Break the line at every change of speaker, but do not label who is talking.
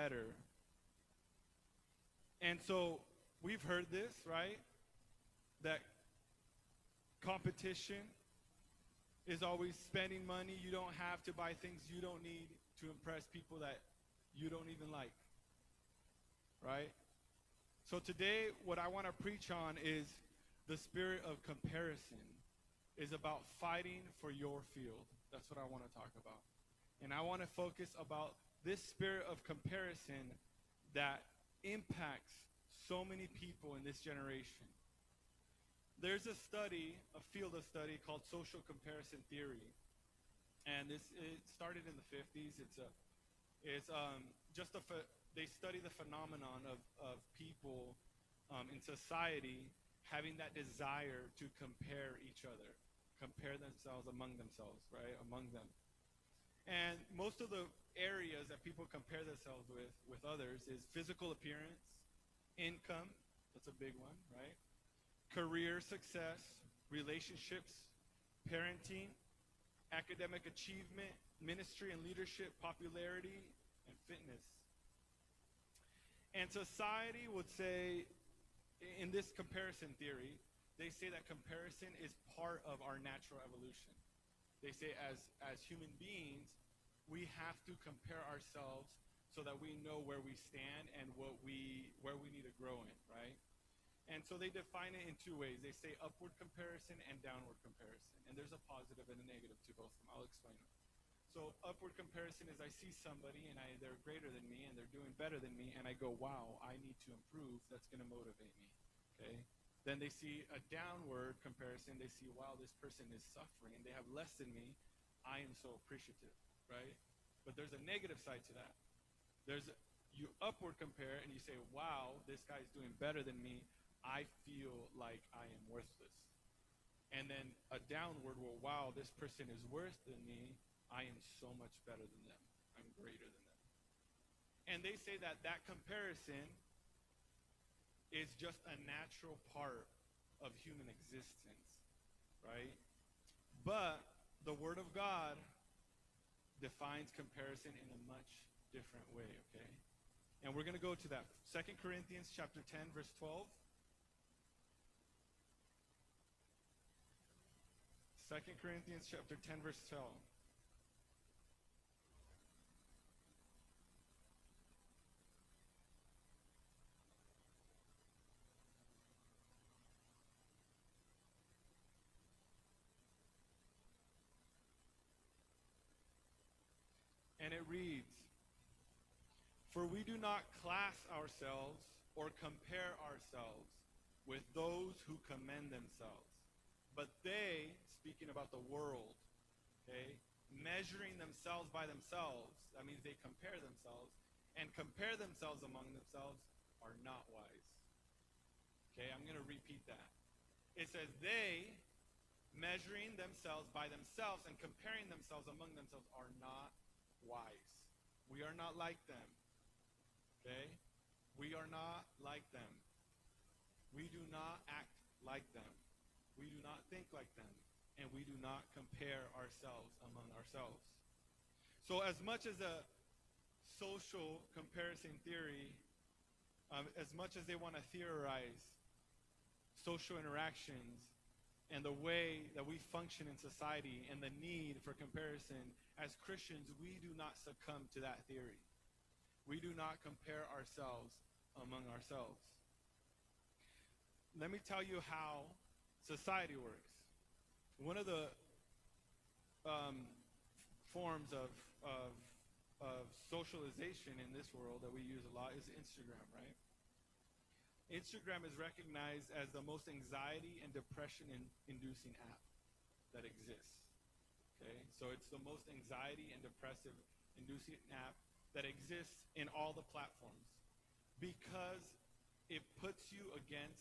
better. And so we've heard this, right? That competition is always spending money. You don't have to buy things you don't need to impress people that you don't even like, right? So today, what I want to preach on is the spirit of comparison is about fighting for your field. That's what I want to talk about. And I want to focus about this spirit of comparison that impacts so many people in this generation. There's a study, a field of study called social comparison theory. And it started in the 50s. They study the phenomenon of people in society having that desire to compare each other, compare themselves among themselves, right? Among them. And most of the areas that people compare themselves with others is physical appearance, income, that's a big one, right? Career success, relationships, parenting, academic achievement, ministry and leadership, popularity, and fitness. And society would say, in this comparison theory, they say that comparison is part of our natural evolution. They say as human beings, we have to compare ourselves so that we know where we stand and where we need to grow in, right? And so they define it in two ways. They say upward comparison and downward comparison. And there's a positive and a negative to both of them. I'll explain it. So upward comparison is I see somebody and they're greater than me and they're doing better than me, and I go, wow, I need to improve. That's going to motivate me. Okay? Then they see a downward comparison. They see, wow, this person is suffering and they have less than me. I am so appreciative, right? But there's a negative side to that. You upward compare and you say, wow, this guy's doing better than me. I feel like I am worthless. And then a downward, well, wow, this person is worse than me. I am so much better than them. I'm greater than them. And they say that comparison is just a natural part of human existence, right? But the Word of God defines comparison in a much different way, okay? And we're going to go to that. 2 Corinthians chapter 10, verse 12. 2 Corinthians chapter 10, verse 12. And it reads, "For we do not class ourselves or compare ourselves with those who commend themselves. But they," speaking about the world, okay, measuring themselves by themselves, that means they compare themselves, and compare themselves among themselves, are not wise. Okay, I'm going to repeat that. It says they, measuring themselves by themselves and comparing themselves among themselves, are not wise. We are not like them. Okay? We are not like them. We do not act like them. We do not think like them. And we do not compare ourselves among ourselves. So as much as a social comparison theory, as much as they want to theorize social interactions and the way that we function in society and the need for comparison, as Christians, we do not succumb to that theory. We do not compare ourselves among ourselves. Let me tell you how society works. One of the forms of socialization in this world that we use a lot is Instagram, right? Instagram is recognized as the most anxiety and depression-inducing app that exists. Okay, so it's the most anxiety and depressive-inducing app that exists in all the platforms because it puts you against